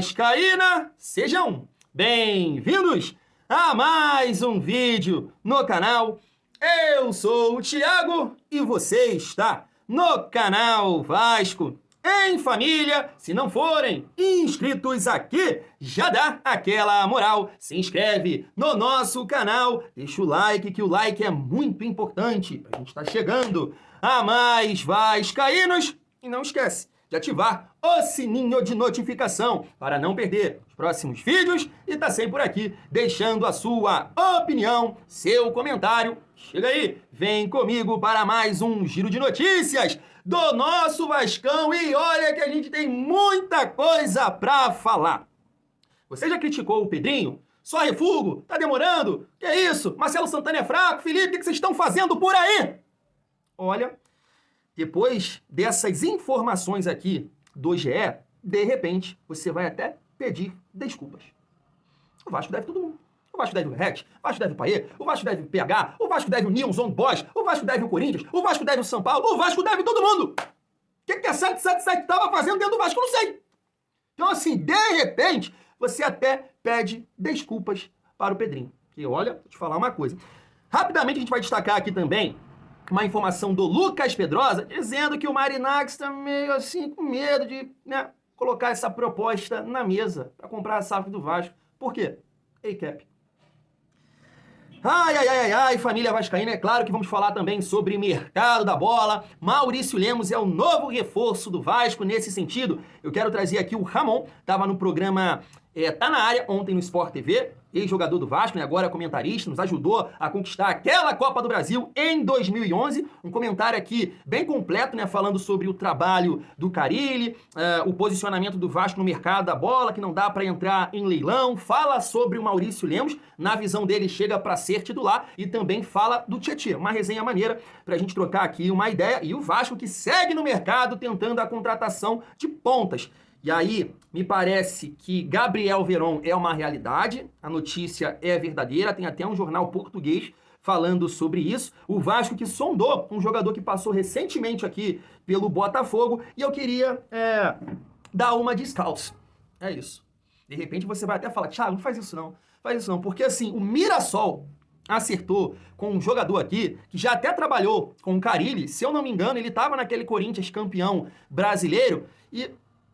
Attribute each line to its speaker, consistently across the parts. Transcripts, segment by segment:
Speaker 1: vascaína, sejam bem-vindos a mais um vídeo no canal. Eu sou o Thiago e você está no canal Vasco em Família. Se não forem inscritos aqui, já dá aquela moral, se inscreve no nosso canal, deixa o like, que o like é muito importante para a gente estar chegando a mais vascaínos. E não esquece de ativar o sininho de notificação para não perder os próximos vídeos e tá sempre por aqui deixando a sua opinião, seu comentário. Chega aí, vem comigo para mais um giro de notícias do nosso Vascão e olha que a gente tem muita coisa para falar. Você já criticou o Pedrinho? Só refugo? Tá demorando? Que isso? Marcelo Santana é fraco? Felipe, o que vocês estão fazendo por aí? Olha, depois dessas informações aqui do GE, de repente, você vai até pedir desculpas. O Vasco deve todo mundo. O Vasco deve o Rex, o Vasco deve o Payet, o Vasco deve o PH, o Vasco deve o Nilson Bosch, o Vasco deve o Corinthians, o Vasco deve o São Paulo, o Vasco deve todo mundo. O que a 777 estava fazendo dentro do Vasco? Eu não sei. Então, assim, de repente, você até pede desculpas para o Pedrinho. Que olha, vou te falar uma coisa. Rapidamente a gente vai destacar aqui também uma informação do Lucas Pedrosa, dizendo que o Marinakis está meio assim com medo de colocar essa proposta na mesa para comprar a SAF do Vasco. Por quê? A-Cap. Ai, família vascaína, é claro que vamos falar também sobre mercado da bola. Maurício Lemos é o novo reforço do Vasco nesse sentido. Eu quero trazer aqui o Ramon, estava no programa Tá na Área ontem no Sport TV, ex-jogador do Vasco, agora comentarista, nos ajudou a conquistar aquela Copa do Brasil em 2011. Um comentário aqui bem completo, falando sobre o trabalho do Carille, o posicionamento do Vasco no mercado da bola, que não dá para entrar em leilão. Fala sobre o Maurício Lemos, na visão dele chega para ser titular, e também fala do Tietê. Uma resenha maneira para a gente trocar aqui uma ideia. E o Vasco que segue no mercado tentando a contratação de pontas. E aí, me parece que Gabriel Veron é uma realidade, a notícia é verdadeira, tem até um jornal português falando sobre isso. O Vasco que sondou um jogador que passou recentemente aqui pelo Botafogo, e eu queria dar uma descalço. É isso. De repente você vai até falar, Thiago, não faz isso não, porque assim, o Mirassol acertou com um jogador aqui que já até trabalhou com o Carille, se eu não me engano, ele estava naquele Corinthians campeão brasileiro, e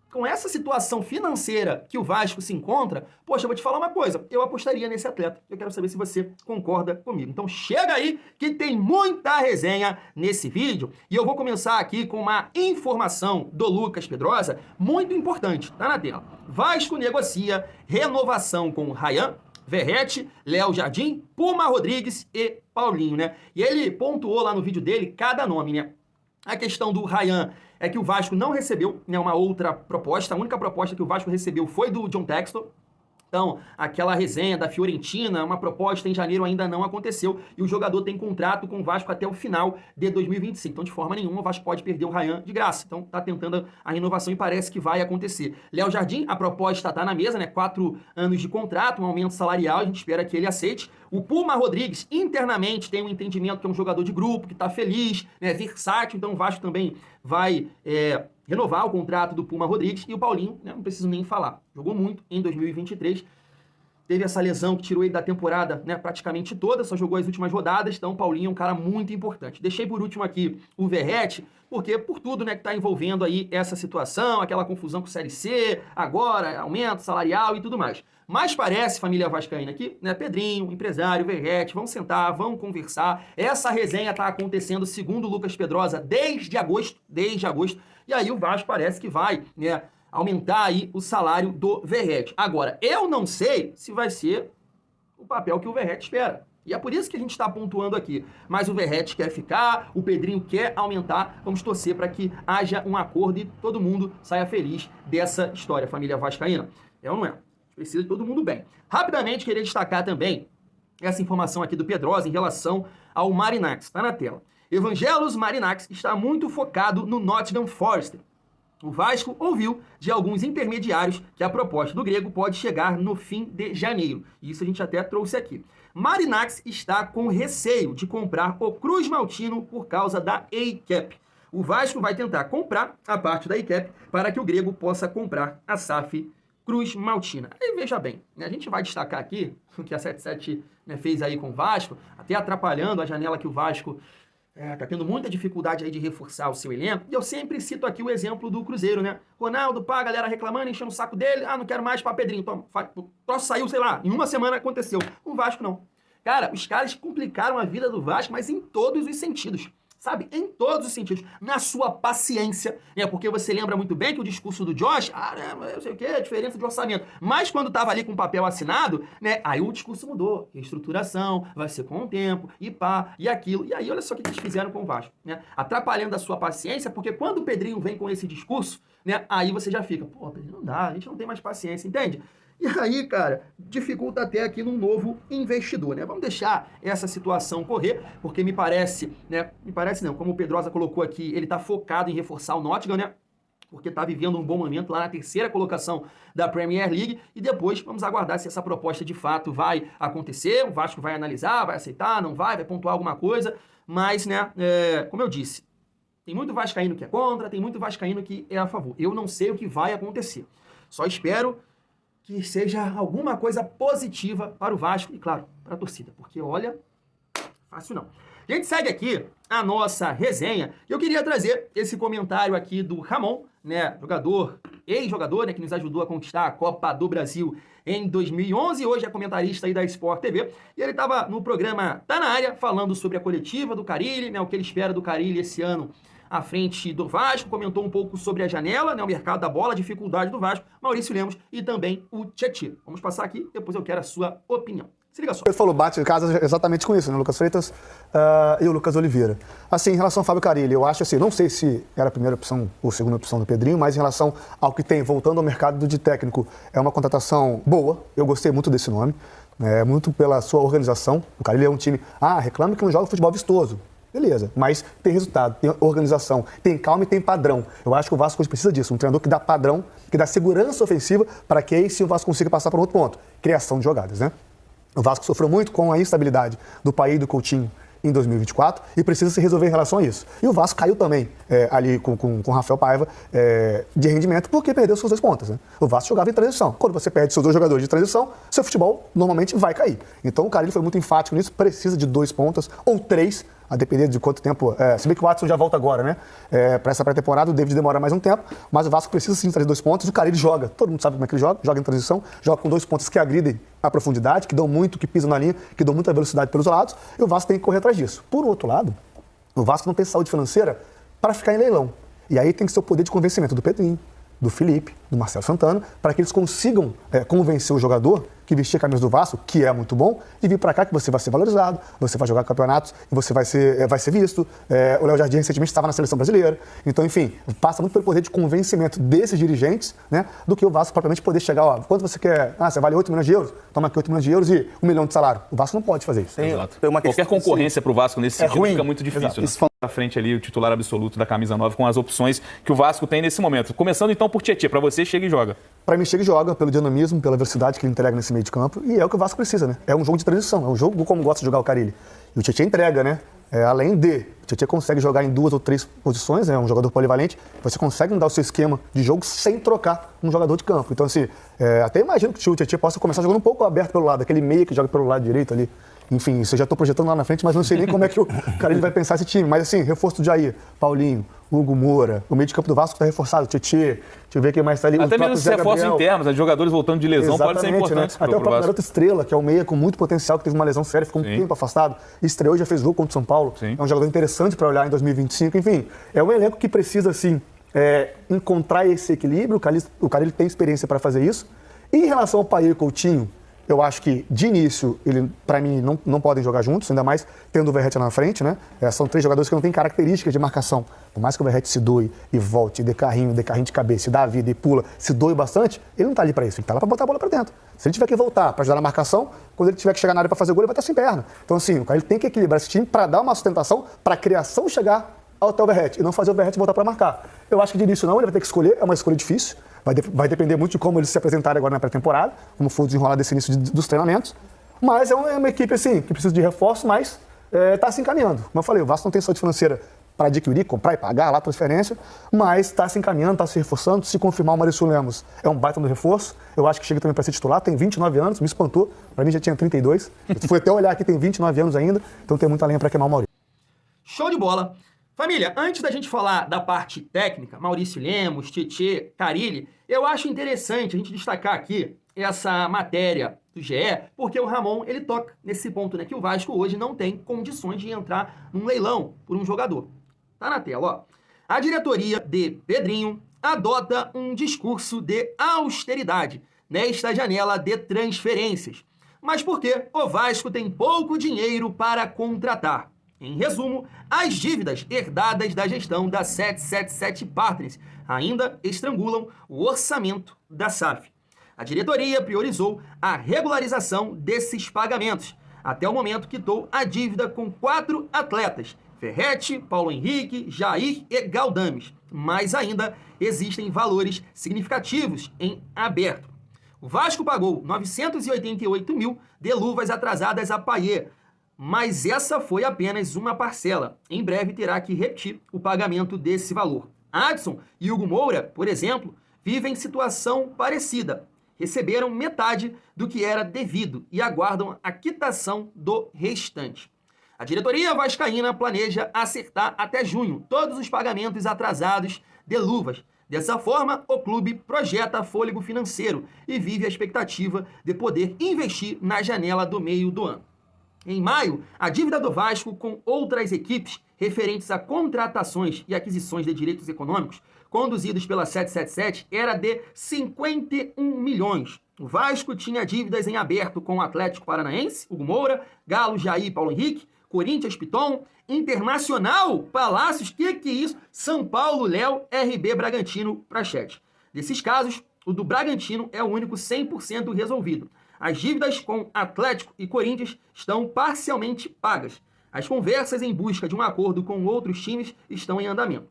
Speaker 1: com essa situação financeira que o Vasco se encontra, poxa, eu vou te falar uma coisa, eu apostaria nesse atleta. Eu quero saber se você concorda comigo. Então chega aí que tem muita resenha nesse vídeo e eu vou começar aqui com uma informação do Lucas Pedrosa muito importante, tá na tela. Vasco negocia renovação com Ryan, Verratti, Léo Jardim, Puma Rodrigues e Paulinho, E ele pontuou lá no vídeo dele cada nome, A questão do Ryan é que o Vasco não recebeu uma outra proposta. A única proposta que o Vasco recebeu foi do John Textor. Então, aquela resenha da Fiorentina, uma proposta em janeiro ainda não aconteceu. E o jogador tem contrato com o Vasco até o final de 2025. Então, de forma nenhuma, o Vasco pode perder o Ryan de graça. Então, tá tentando a renovação e parece que vai acontecer. Léo Jardim, a proposta tá na mesa, 4 anos de contrato, um aumento salarial. A gente espera que ele aceite. O Puma Rodrigues, internamente, tem um entendimento que é um jogador de grupo, que tá feliz, versátil. Então, o Vasco também vai renovar o contrato do Puma Rodrigues. E o Paulinho, não preciso nem falar, jogou muito em 2023, teve essa lesão que tirou ele da temporada praticamente toda, só jogou as últimas rodadas, então o Paulinho é um cara muito importante. Deixei por último aqui o Verratti, porque por tudo que está envolvendo aí essa situação, aquela confusão com o Série C, agora aumento salarial e tudo mais. Mas parece, família vascaína aqui, Pedrinho, empresário, Verratti, vamos sentar, vamos conversar. Essa resenha está acontecendo, segundo o Lucas Pedrosa, desde agosto, e aí o Vasco parece que vai, aumentar aí o salário do Verratti. Agora, eu não sei se vai ser o papel que o Verratti espera. E é por isso que a gente está pontuando aqui. Mas o Verratti quer ficar, o Pedrinho quer aumentar. Vamos torcer para que haja um acordo e todo mundo saia feliz dessa história, família vascaína. É ou não é? Precisa de todo mundo bem. Rapidamente, queria destacar também essa informação aqui do Pedrosa em relação ao Marinakis. Está na tela. Evangelos Marinakis está muito focado no Nottingham Forest. O Vasco ouviu de alguns intermediários que a proposta do grego pode chegar no fim de janeiro. Isso a gente até trouxe aqui. Marinakis está com receio de comprar o Cruz Maltino por causa da A-Cap. O Vasco vai tentar comprar a parte da A-Cap para que o grego possa comprar a SAF Cruz Maltina. Aí veja bem, né, a gente vai destacar aqui o que a 77 né, fez aí com o Vasco, até atrapalhando a janela que o Vasco tá tendo muita dificuldade aí de reforçar o seu elenco. E eu sempre cito aqui o exemplo do Cruzeiro, né? Ronaldo, pá, a galera reclamando, enchendo o saco dele. Ah, não quero mais, pá, Pedrinho. Toma, o troço saiu, sei lá, em uma semana aconteceu. O Vasco não. Cara, os caras complicaram a vida do Vasco, mas em todos os sentidos. Sabe? Em todos os sentidos. Na sua paciência, né? Porque você lembra muito bem que o discurso do Josh, eu sei o quê, diferença de orçamento. Mas quando tava ali com o papel assinado, né? Aí o discurso mudou. Reestruturação, vai ser com o tempo, e pá, e aquilo. E aí olha só o que eles fizeram com o Vasco, né? Atrapalhando a sua paciência, porque quando o Pedrinho vem com esse discurso, né? Aí você já fica, pô, Pedrinho, não dá, a gente não tem mais paciência, entende? E aí, cara, dificulta até aqui num novo investidor, né? Vamos deixar essa situação correr, porque me parece não, como o Pedrosa colocou aqui, ele tá focado em reforçar o Nottingham, né? Porque tá vivendo um bom momento lá na terceira colocação da Premier League, e depois vamos aguardar se essa proposta de fato vai acontecer, o Vasco vai analisar, vai aceitar, não vai pontuar alguma coisa, mas, né, como eu disse, tem muito vascaíno que é contra, tem muito vascaíno que é a favor. Eu não sei o que vai acontecer, só espero que seja alguma coisa positiva para o Vasco e, claro, para a torcida. Porque, olha, fácil não. A gente segue aqui a nossa resenha. Eu queria trazer esse comentário aqui do Ramon, né, ex-jogador, né, que nos ajudou a conquistar a Copa do Brasil em 2011, hoje é comentarista aí da Sport TV, e ele estava no programa Tá Na Área, falando sobre a coletiva do Carille, né, o que ele espera do Carille esse ano à frente do Vasco, comentou um pouco sobre a janela, né, o mercado da bola, a dificuldade do Vasco, Maurício Lemos e também o Tietê. Vamos passar aqui, depois eu quero a sua opinião. Se liga só.
Speaker 2: Ele falou, bate casa exatamente com isso, né? Lucas Freitas e o Lucas Oliveira. Assim, em relação ao Fábio Carille, eu acho assim, não sei se era a primeira opção ou segunda opção do Pedrinho, mas em relação ao que tem, voltando ao mercado de técnico, é uma contratação boa, eu gostei muito desse nome, muito pela sua organização. O Carille é um time, reclama que não joga futebol vistoso. Beleza, mas tem resultado, tem organização, tem calma e tem padrão. Eu acho que o Vasco hoje precisa disso, um treinador que dá padrão, que dá segurança ofensiva para que aí sim o Vasco consiga passar para um outro ponto, criação de jogadas, né? O Vasco sofreu muito com a instabilidade do Paí e do Coutinho em 2024 e precisa se resolver em relação a isso. E o Vasco caiu também ali com o Rafael Paiva de rendimento porque perdeu suas dois pontas, né? O Vasco jogava em transição. Quando você perde seus dois jogadores de transição, seu futebol normalmente vai cair. Então o Carille foi muito enfático nisso, precisa de 2 pontas ou 3, a depender de quanto tempo. Se bem que o Watson já volta agora, né? Para essa pré-temporada, o David demora mais um tempo, mas o Vasco precisa sim trazer 2 pontos. O Carille joga, todo mundo sabe como é que ele joga em transição, joga com 2 pontas que agridem a profundidade, que dão muito, que pisam na linha, que dão muita velocidade pelos lados, e o Vasco tem que correr atrás disso. Por outro lado, o Vasco não tem saúde financeira para ficar em leilão. E aí tem que ser o poder de convencimento do Pedrinho, do Felipe, do Marcelo Santana, para que eles consigam convencer o jogador que vestir a camisa do Vasco, que é muito bom, de vir para cá que você vai ser valorizado, você vai jogar campeonatos e você vai ser visto. O Léo Jardim recentemente estava na seleção brasileira. Então, enfim, passa muito pelo poder de convencimento desses dirigentes, né, do que o Vasco propriamente poder chegar, quanto você quer? Você vale 8 milhões de euros? Toma aqui 8 milhões de euros e 1 milhão de salário. O Vasco não pode fazer isso.
Speaker 3: Exato. Qualquer concorrência para o Vasco nesse sentido
Speaker 2: ruim.
Speaker 3: Fica muito difícil. Né? À frente ali, o titular absoluto da camisa 9 com as opções que o Vasco tem nesse momento. Começando então por Tietê, para você, chega e joga.
Speaker 2: Para mim, chega e joga, pelo dinamismo, pela velocidade que ele entrega nesse meio de campo, e é o que o Vasco precisa, né? É um jogo de transição, é um jogo como gosta de jogar o Carille. E o Tietê entrega, né? Além de, o Tietê consegue jogar em 2 ou 3 posições, é um jogador polivalente, você consegue mudar o seu esquema de jogo sem trocar um jogador de campo. Então, assim, até imagino que o Tietê possa começar jogando um pouco aberto pelo lado, aquele meia que joga pelo lado direito ali. Enfim, isso eu já estou projetando lá na frente, mas não sei nem como é que o Carille vai pensar esse time. Mas assim, reforço do Jair, Paulinho, Hugo Moura, o meio de campo do Vasco está reforçado, Tietê, deixa eu ver quem mais está ali.
Speaker 3: Até mesmo se reforços internos, né? Jogadores voltando de lesão, pode ser importante.
Speaker 2: Né? Até o próprio Garoto Estrela, que é um meia com muito potencial, que teve uma lesão séria, ficou um tempo afastado, estreou e já fez gol contra o São Paulo. Sim. É um jogador interessante para olhar em 2025. Enfim, é um elenco que precisa, assim, encontrar esse equilíbrio. O Carille tem experiência para fazer isso. E em relação ao Paí e Coutinho, eu acho que, de início, para mim, não podem jogar juntos, ainda mais tendo o Verratti lá na frente, né? São 3 jogadores que não têm características de marcação. Por mais que o Verratti se doe e volte, dê carrinho de cabeça, dá a vida e pula, se doe bastante, ele não está ali para isso, ele está lá para botar a bola para dentro. Se ele tiver que voltar para ajudar na marcação, quando ele tiver que chegar na área para fazer gol, ele vai estar sem perna. Então, assim, ele tem que equilibrar esse time para dar uma sustentação para a criação chegar até o Verratti e não fazer o Verratti voltar para marcar. Eu acho que de início não, ele vai ter que escolher, é uma escolha difícil. Vai depender muito de como eles se apresentarem agora na pré-temporada, como for o desenrolar desse início dos treinamentos. Mas é uma equipe, assim, que precisa de reforço, mas está se encaminhando. Como eu falei, o Vasco não tem saúde financeira para adquirir, comprar e pagar lá a transferência, mas está se encaminhando, está se reforçando. Se confirmar o Maurício Lemos, é um baita no reforço. Eu acho que chega também para ser titular, tem 29 anos, me espantou. Para mim já tinha 32. Eu fui até olhar aqui, tem 29 anos ainda, então tem muita lenha para queimar o Maurício.
Speaker 1: Show de bola. Família, antes da gente falar da parte técnica, Maurício Lemos, Tietê, Carille, eu acho interessante a gente destacar aqui essa matéria do GE, porque o Ramon, ele toca nesse ponto, né, que o Vasco hoje não tem condições de entrar num leilão por um jogador. Tá na tela, ó. A diretoria de Pedrinho adota um discurso de austeridade nesta janela de transferências. Mas por que o Vasco tem pouco dinheiro para contratar? Em resumo, as dívidas herdadas da gestão da 777 Partners ainda estrangulam o orçamento da SAF. A diretoria priorizou a regularização desses pagamentos. Até o momento quitou a dívida com 4 atletas, Ferretti, Paulo Henrique, Jair e Galdames. Mas ainda existem valores significativos em aberto. O Vasco pagou 988 mil de luvas atrasadas a Payet, mas essa foi apenas uma parcela. Em breve terá que repetir o pagamento desse valor. Adson e Hugo Moura, por exemplo, vivem situação parecida. Receberam metade do que era devido e aguardam a quitação do restante. A diretoria vascaína planeja acertar até junho todos os pagamentos atrasados de luvas. Dessa forma, o clube projeta fôlego financeiro e vive a expectativa de poder investir na janela do meio do ano. Em maio, a dívida do Vasco com outras equipes referentes a contratações e aquisições de direitos econômicos conduzidos pela 777 era de 51 milhões. O Vasco tinha dívidas em aberto com o Atlético Paranaense, Hugo Moura, Galo, Jair, Paulo Henrique, Corinthians, Piton, Internacional, Palácios, que é isso? São Paulo, Léo, RB, Bragantino, Prachete. Desses casos, o do Bragantino é o único 100% resolvido. As dívidas com Atlético e Corinthians estão parcialmente pagas. As conversas em busca de um acordo com outros times estão em andamento.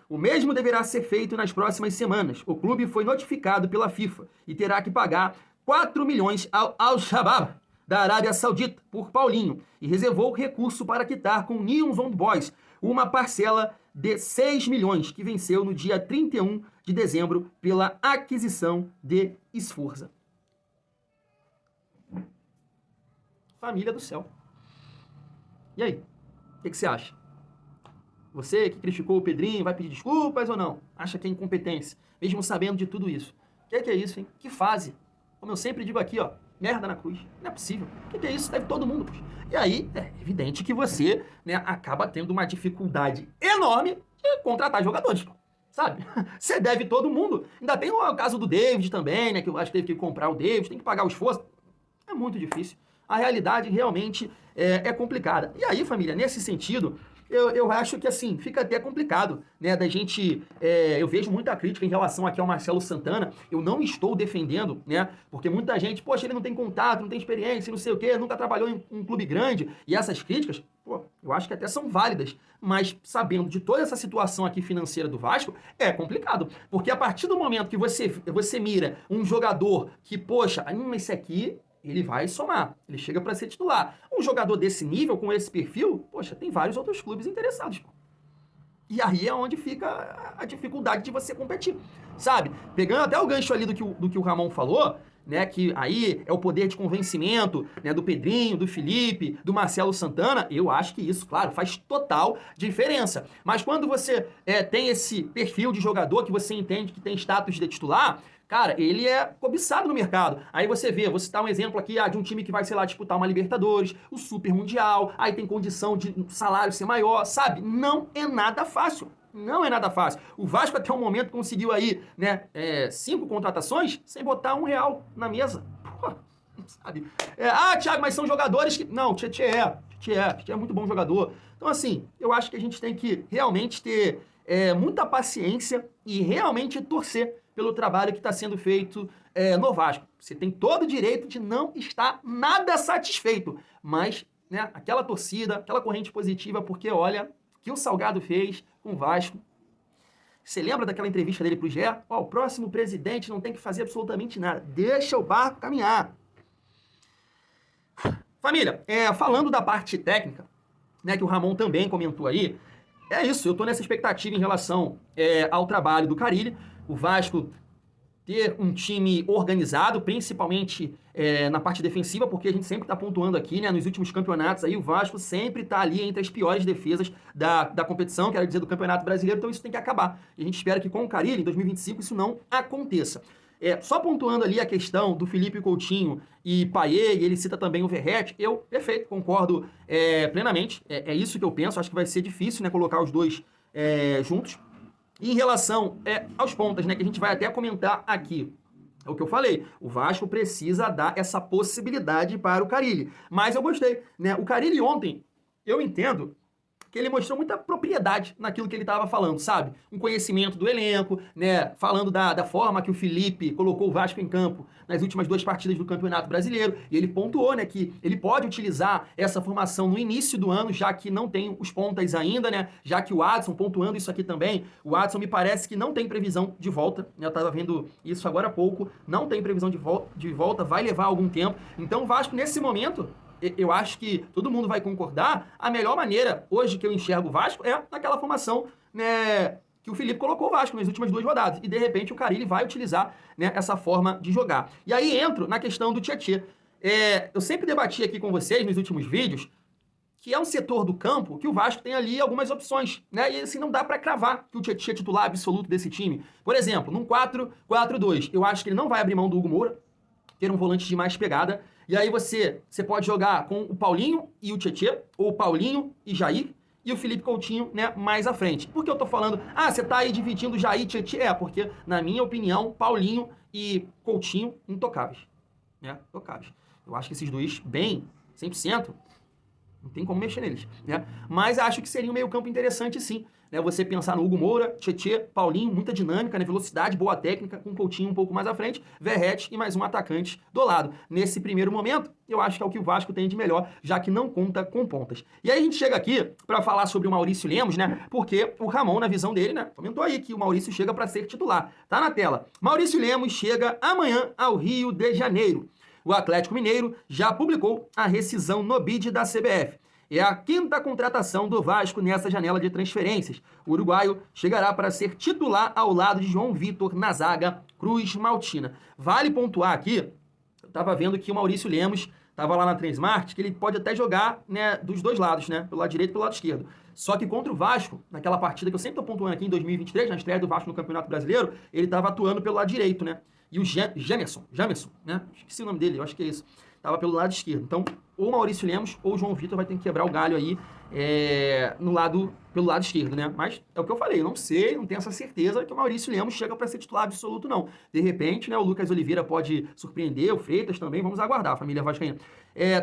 Speaker 1: O mesmo deverá ser feito nas próximas semanas. O clube foi notificado pela FIFA e terá que pagar 4 milhões ao Al-Shabaab da Arábia Saudita por Paulinho e reservou recurso para quitar com News Old Boys uma parcela de 6 milhões que venceu no dia 31 de dezembro pela aquisição de Sforza. Família do céu. E aí? O que você acha? Você que criticou o Pedrinho vai pedir desculpas ou não? Acha que é incompetência, mesmo sabendo de tudo isso? O que é isso, hein? Que fase? Como eu sempre digo aqui, ó, merda na cruz. Não é possível. O que é isso? Deve todo mundo, poxa. E aí, é evidente que você, né, acaba tendo uma dificuldade enorme de contratar jogadores, sabe? Você deve todo mundo. Ainda tem o caso do David também, né, que eu acho que teve que comprar o David, tem que pagar o esforço. É muito difícil. A realidade realmente é complicada. E aí, família, nesse sentido, eu acho que, assim, fica até complicado, né, da gente... eu vejo muita crítica em relação aqui ao Marcelo Santana. Eu não estou defendendo, né, porque muita gente, poxa, ele não tem contato, não tem experiência, não sei o quê, nunca trabalhou em um clube grande. E essas críticas, pô, eu acho que até são válidas. Mas, sabendo de toda essa situação aqui financeira do Vasco, é complicado. Porque a partir do momento que você mira um jogador que, poxa, esse aqui... ele vai somar, ele chega para ser titular. Um jogador desse nível, com esse perfil, poxa, tem vários outros clubes interessados. E aí é onde fica a dificuldade de você competir, sabe? Pegando até o gancho ali do que o Ramon falou, né, que aí é o poder de convencimento, né, do Pedrinho, do Felipe, do Marcelo Santana, eu acho que isso, claro, faz total diferença. Mas quando você tem esse perfil de jogador que você entende que tem status de titular, cara, ele é cobiçado no mercado. Aí você vê, vou citar um exemplo aqui de um time que vai, sei lá, disputar uma Libertadores, o Super Mundial, aí tem condição de salário ser maior, sabe? Não é nada fácil. Não é nada fácil. O Vasco até o momento conseguiu aí, né, 5 contratações sem botar R$1 na mesa. Pô, sabe? Thiago, mas são jogadores que... Não, Tietê é muito bom jogador. Então, assim, eu acho que a gente tem que realmente ter muita paciência e realmente torcer pelo trabalho que está sendo feito no Vasco. Você tem todo o direito de não estar nada satisfeito, mas, né, aquela torcida, aquela corrente positiva, porque olha, o que o Salgado fez com o Vasco. Você lembra daquela entrevista dele pro GE? O próximo presidente não tem que fazer absolutamente nada. Deixa o barco caminhar. Família, falando da parte técnica, né, que o Ramon também comentou aí, é isso, eu tô nessa expectativa em relação ao trabalho do Carille. O Vasco ter um time organizado, principalmente na parte defensiva, porque a gente sempre está pontuando aqui, né, nos últimos campeonatos, aí o Vasco sempre está ali entre as piores defesas da competição, quero dizer, do Campeonato Brasileiro, então isso tem que acabar. E a gente espera que com o Carille, em 2025, isso não aconteça. Só pontuando ali a questão do Felipe Coutinho e Payet, e ele cita também o Verratti, perfeito, concordo plenamente, é isso que eu penso, acho que vai ser difícil, né, colocar os dois juntos. E em relação aos pontas, né, que a gente vai até comentar aqui, é o que eu falei, o Vasco precisa dar essa possibilidade para o Carille, mas eu gostei, né, o Carille ontem, eu entendo que ele mostrou muita propriedade naquilo que ele estava falando, sabe? Um conhecimento do elenco, né? Falando da forma que o Felipe colocou o Vasco em campo nas últimas 2 partidas do Campeonato Brasileiro. E ele pontuou, né, que ele pode utilizar essa formação no início do ano, já que não tem os pontas ainda, né? Já que o Adson, pontuando isso aqui também, o Adson me parece que não tem previsão de volta, né? Eu estava vendo isso agora há pouco, não tem previsão de volta, vai levar algum tempo. Então o Vasco, nesse momento, eu acho que todo mundo vai concordar, a melhor maneira hoje que eu enxergo o Vasco é naquela formação, né, que o Felipe colocou o Vasco nas últimas 2 rodadas. E de repente o Carille vai utilizar, né, essa forma de jogar. E aí entro na questão do Tietê. Eu sempre debati aqui com vocês nos últimos vídeos que é um setor do campo que o Vasco tem ali algumas opções, né? E assim não dá para cravar que o Tietê é titular absoluto desse time. Por exemplo, num 4-4-2, eu acho que ele não vai abrir mão do Hugo Moura, ter um volante de mais pegada. E aí você pode jogar com o Paulinho e o Tietê, ou o Paulinho e Jair, e o Felipe Coutinho, né, mais à frente. Por que eu tô falando, você tá aí dividindo Jair e Tietê? Porque, na minha opinião, Paulinho e Coutinho intocáveis, né, tocáveis. Eu acho que esses dois, bem, 100%, não tem como mexer neles, né? Mas acho que seria um meio campo interessante, sim, né? Você pensar no Hugo Moura, Tietê, Paulinho, muita dinâmica, né? Velocidade, boa técnica, com Coutinho um pouco mais à frente, Verratti e mais um atacante do lado. Nesse primeiro momento, eu acho que é o que o Vasco tem de melhor, já que não conta com pontas. E aí a gente chega aqui para falar sobre o Maurício Lemos, né? Porque o Ramon, na visão dele, né, comentou aí que o Maurício chega para ser titular. Tá na tela. Maurício Lemos chega amanhã ao Rio de Janeiro. O Atlético Mineiro já publicou a rescisão no bid da CBF. É a 5ª contratação do Vasco nessa janela de transferências. O uruguaio chegará para ser titular ao lado de João Vitor na zaga Cruz Maltina. Vale pontuar aqui, eu estava vendo que o Maurício Lemos estava lá na Transmart, que ele pode até jogar, né, dos dois lados, né, pelo lado direito e pelo lado esquerdo. Só que contra o Vasco, naquela partida que eu sempre estou pontuando aqui em 2023, na estreia do Vasco no Campeonato Brasileiro, ele estava atuando pelo lado direito, né? E o Jamerson, né? Esqueci o nome dele, eu acho que é isso. Estava pelo lado esquerdo. Então, ou Maurício Lemos ou João Vitor vai ter que quebrar o galho aí pelo lado esquerdo, né? Mas é o que eu falei, eu não sei, não tenho essa certeza que o Maurício Lemos chega para ser titular absoluto, não. De repente, né, o Lucas Oliveira pode surpreender, o Freitas também, vamos aguardar, a família vascaína.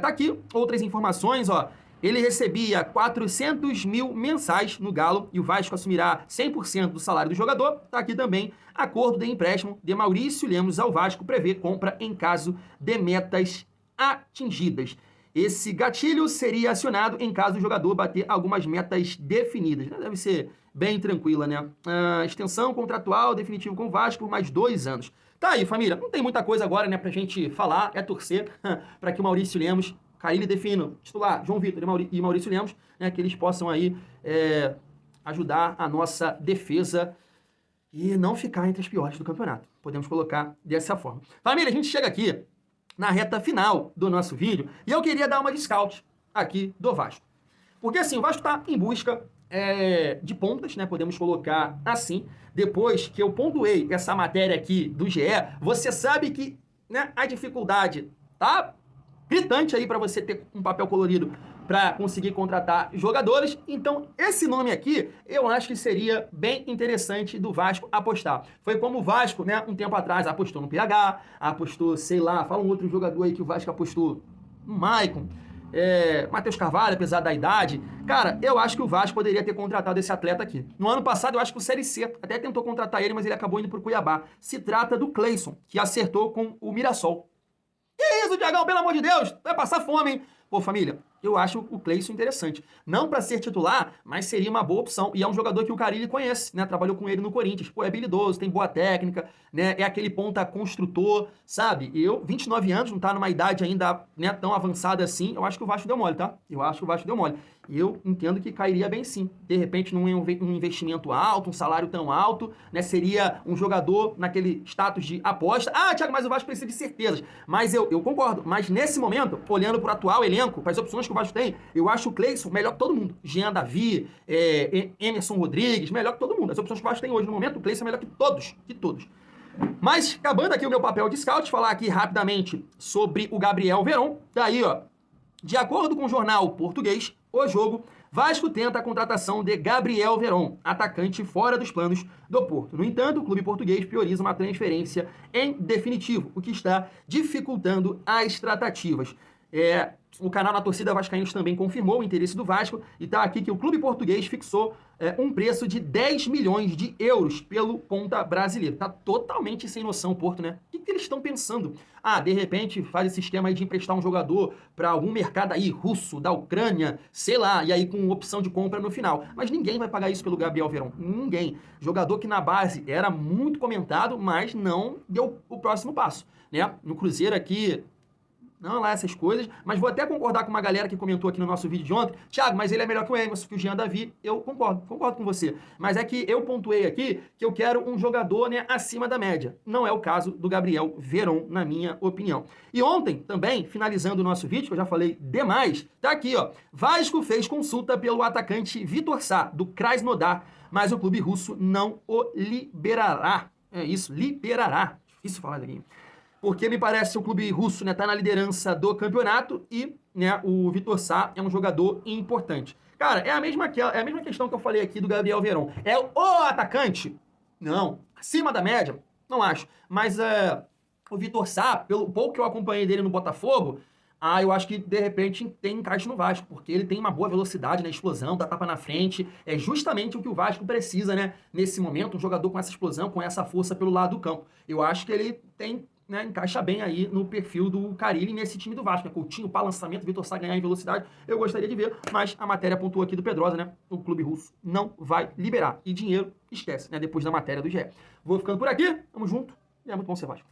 Speaker 1: Tá aqui outras informações, ó. Ele recebia 400 mil mensais no Galo e o Vasco assumirá 100% do salário do jogador. Está aqui também, acordo de empréstimo de Maurício Lemos ao Vasco prevê compra em caso de metas atingidas. Esse gatilho seria acionado em caso o jogador bater algumas metas definidas. Deve ser bem tranquila, né? Extensão contratual definitiva com o Vasco por mais 2 anos. Tá aí, família. Não tem muita coisa agora, né, pra gente falar. É torcer para que o Maurício Lemos, Carille defina, titular, João Vitor e Maurício Lemos, né, que eles possam aí ajudar a nossa defesa e não ficar entre as piores do campeonato. Podemos colocar dessa forma. Família, a gente chega aqui na reta final do nosso vídeo e eu queria dar uma de scout aqui do Vasco. Porque assim, o Vasco está em busca de pontas, né? Podemos colocar assim. Depois que eu pontuei essa matéria aqui do GE, você sabe que, né, a dificuldade tá gritante aí para você ter um papel colorido para conseguir contratar jogadores. Então, esse nome aqui, eu acho que seria bem interessante do Vasco apostar. Foi como o Vasco, né, um tempo atrás, apostou no PH, apostou, sei lá, fala um outro jogador aí que o Vasco apostou, no Maicon, Matheus Carvalho, apesar da idade. Cara, eu acho que o Vasco poderia ter contratado esse atleta aqui. No ano passado, eu acho que o Série C até tentou contratar ele, mas ele acabou indo pro Cuiabá. Se trata do Cleison, que acertou com o Mirassol. Que isso, Thiagão, pelo amor de Deus, vai passar fome, hein? Pô, família, eu acho o Cleison interessante. Não para ser titular, mas seria uma boa opção. E é um jogador que o Carille conhece, né? Trabalhou com ele no Corinthians. Pô, é habilidoso, tem boa técnica, né? É aquele ponta construtor, sabe? 29 anos, não tá numa idade ainda, né, tão avançada assim. Eu acho que o Vasco deu mole, tá? Eu acho que o Vasco deu mole. E eu entendo que cairia bem sim. De repente, num investimento alto, um salário tão alto, né? Seria um jogador naquele status de aposta. Ah, Thiago, mas o Vasco precisa de certezas. Mas eu concordo. Mas nesse momento, olhando pro atual elenco, para as opções que o Vasco tem, eu acho o Cleison melhor que todo mundo. Jean Davi, Emerson Rodrigues, melhor que todo mundo. As opções que o Vasco tem hoje no momento, o Cleison é melhor que todos. Que todos. Mas, acabando aqui o meu papel de scout, falar aqui rapidamente sobre o Gabriel Veron. Daí, ó, de acordo com o jornal português, O Jogo, Vasco tenta a contratação de Gabriel Veron, atacante fora dos planos do Porto. No entanto, o clube português prioriza uma transferência em definitivo, o que está dificultando as tratativas. O canal Na Torcida Vascaínos também confirmou o interesse do Vasco e está aqui que o clube português fixou um preço de 10 milhões de euros pelo ponta brasileiro. Tá totalmente sem noção o Porto, né? O que eles estão pensando? Ah, de repente faz esse esquema aí de emprestar um jogador para algum mercado aí russo, da Ucrânia, sei lá, e aí com opção de compra no final. Mas ninguém vai pagar isso pelo Gabriel Veron. Ninguém. Jogador que na base era muito comentado, mas não deu o próximo passo, né? No Cruzeiro aqui, não lá essas coisas, mas vou até concordar com uma galera que comentou aqui no nosso vídeo de ontem. Thiago, mas ele é melhor que o Emerson, que o Jean Davi. Eu concordo com você. Mas é que eu pontuei aqui que eu quero um jogador, né, acima da média. Não é o caso do Gabriel Veron, na minha opinião. E ontem, também, finalizando o nosso vídeo, que eu já falei demais, tá aqui, ó. Vasco fez consulta pelo atacante Vitor Sá, do Krasnodar, mas o clube russo não o liberará. É isso, liberará. Difícil falar daqui. Porque me parece que o clube russo, né, tá na liderança do campeonato e, né, o Vitor Sá é um jogador importante. Cara, é a mesma questão que eu falei aqui do Gabriel Veron. É o atacante? Não. Acima da média? Não acho. Mas o Vitor Sá, pelo pouco que eu acompanhei dele no Botafogo, eu acho que, de repente, tem encaixe no Vasco, porque ele tem uma boa velocidade na explosão, dá tapa na frente, é justamente o que o Vasco precisa, né, nesse momento, um jogador com essa explosão, com essa força pelo lado do campo. Eu acho que ele tem, né, encaixa bem aí no perfil do Carille nesse time do Vasco, né? Coutinho, pá, lançamento, Vitor Sá ganhar em velocidade, eu gostaria de ver, mas a matéria pontua aqui do Pedrosa, né? O clube russo não vai liberar. E dinheiro, esquece, né? Depois da matéria do GE. Vou ficando por aqui, tamo junto, e é muito bom ser Vasco.